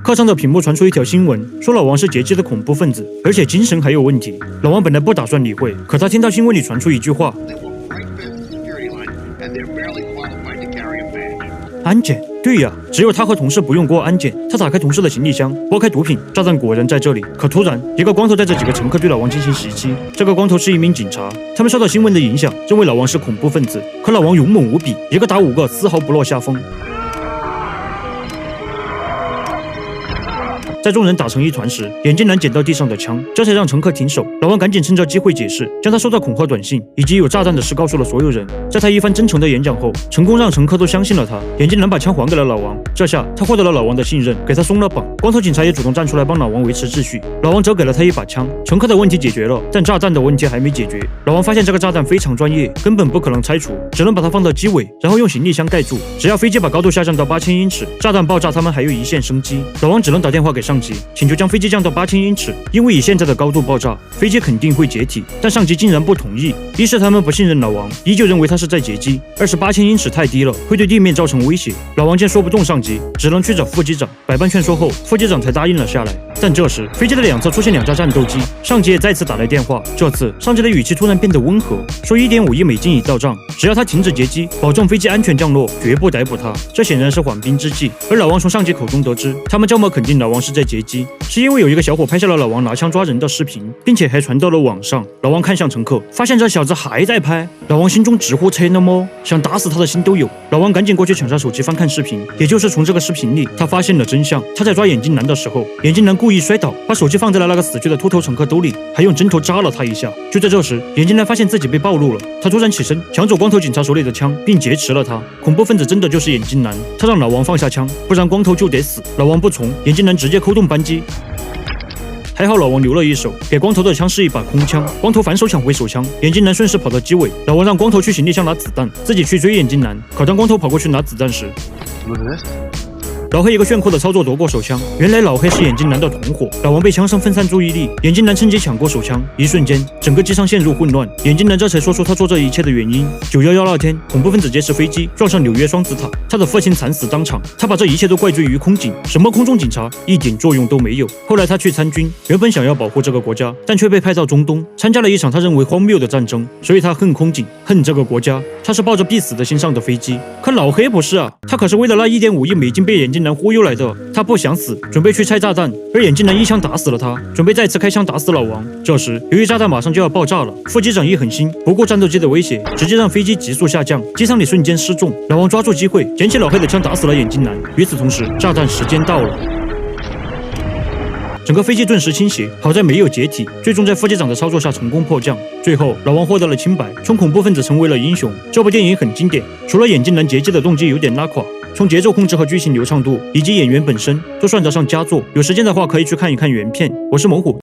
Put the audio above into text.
课上的屏幕传出一条新闻，说老王是劫机的恐怖分子，而且精神还有问题。老王本来不打算理会，可他听到新闻里传出一句话：安检。对呀，只有他和同事不用过安检。他打开同事的行李箱，拨开毒品，炸弹果然在这里。可突然，一个光头带着几个乘客对老王进行袭击。这个光头是一名警察，他们受到新闻的影响，认为老王是恐怖分子。可老王勇猛无比，一个打5个，丝毫不落下风。在众人打成一团时，眼镜男捡到地上的枪，这才让乘客停手。老王赶紧趁着机会解释，将他收到恐吓短信以及有炸弹的事告诉了所有人。在他一番真诚的演讲后，成功让乘客都相信了他。眼镜男把枪还给了老王，这下他获得了老王的信任，给他松了绑。光头警察也主动站出来帮老王维持秩序。老王则给了他一把枪。乘客的问题解决了，但炸弹的问题还没解决。老王发现这个炸弹非常专业，根本不可能拆除，只能把它放到机尾，然后用行李箱盖住。只要飞机把高度下降到8000英尺，炸弹爆炸，他们还有一线生机。老王只能打电话给上级，请求将飞机降到8000英尺，因为以现在的高度爆炸，飞机肯定会解体。但上级竟然不同意，一是他们不信任老王，依旧认为他是在劫机；二是8000英尺太低了，会对地面造成威胁。老王见说不动上级，只能去找副机长，百般劝说后，副机长才答应了下来。但这时，飞机的两侧出现2架战斗机，上级也再次打来电话。这次，上级的语气突然变得温和，说1.5亿美金已到账，只要他停止劫机，保证飞机安全降落，绝不逮捕他。这显然是缓兵之计。而老王从上级口中得知，他们这么肯定老王是在劫机，是因为有一个小伙拍下了老王拿枪抓人的视频，并且还传到了网上。老王看向乘客，发现这小子还在拍，老王心中直呼车那么，想打死他的心都有。老王赶紧过去抢下手机翻看视频，也就是从这个视频里，他发现了真相。他在抓眼镜男的时候，眼镜男故意摔倒，把手机放在了那个死去的秃头乘客兜里，还用针头扎了他一下。就在这时，眼镜男发现自己被暴露了，他突然起身抢走光头警察手里的枪，并劫持了他。恐怖分子真的就是眼镜男，他让老王放下枪，不然光头就得死。老王不从，眼镜男直接扣动扳机。还好老王留了一手，给光头的枪是一把空枪。光头反手抢回手枪，眼镜男顺势跑到机尾。老王让光头去行李箱拿子弹，自己去追眼镜男。可当光头跑过去拿子弹时，老黑一个炫酷的操作夺过手枪，原来老黑是眼镜男的同伙。老王被枪声分散注意力，眼镜男趁机抢过手枪，一瞬间整个机舱陷入混乱。眼镜男这才说出他做这一切的原因：911那天，恐怖分子劫持飞机撞上纽约双子塔，他的父亲惨死当场，他把这一切都怪罪于空警，什么空中警察一点作用都没有。后来他去参军，原本想要保护这个国家，但却被派到中东，参加了一场他认为荒谬的战争，所以他恨空警，恨这个国家。他是抱着必死的心上的飞机，可老黑不是啊，他可是为了那1.5亿美金被眼镜男忽悠来的。他不想死，准备去拆炸弹，而眼镜男一枪打死了他，准备再次开枪打死老王。这时，由于炸弹马上就要爆炸了，副机长一狠心，不顾战斗机的威胁，直接让飞机急速下降，机舱里瞬间失重。老王抓住机会，捡起老黑的枪打死了眼镜男。与此同时，炸弹时间到了。整个飞机顿时倾斜，好在没有解体，最终在副机长的操作下成功迫降。最后，老王获得了清白，从恐怖分子成为了英雄。这部电影很经典，除了眼镜男劫机的动机有点拉垮，从节奏控制和剧情流畅度以及演员本身都算得上佳作。有时间的话可以去看一看原片。我是猛虎。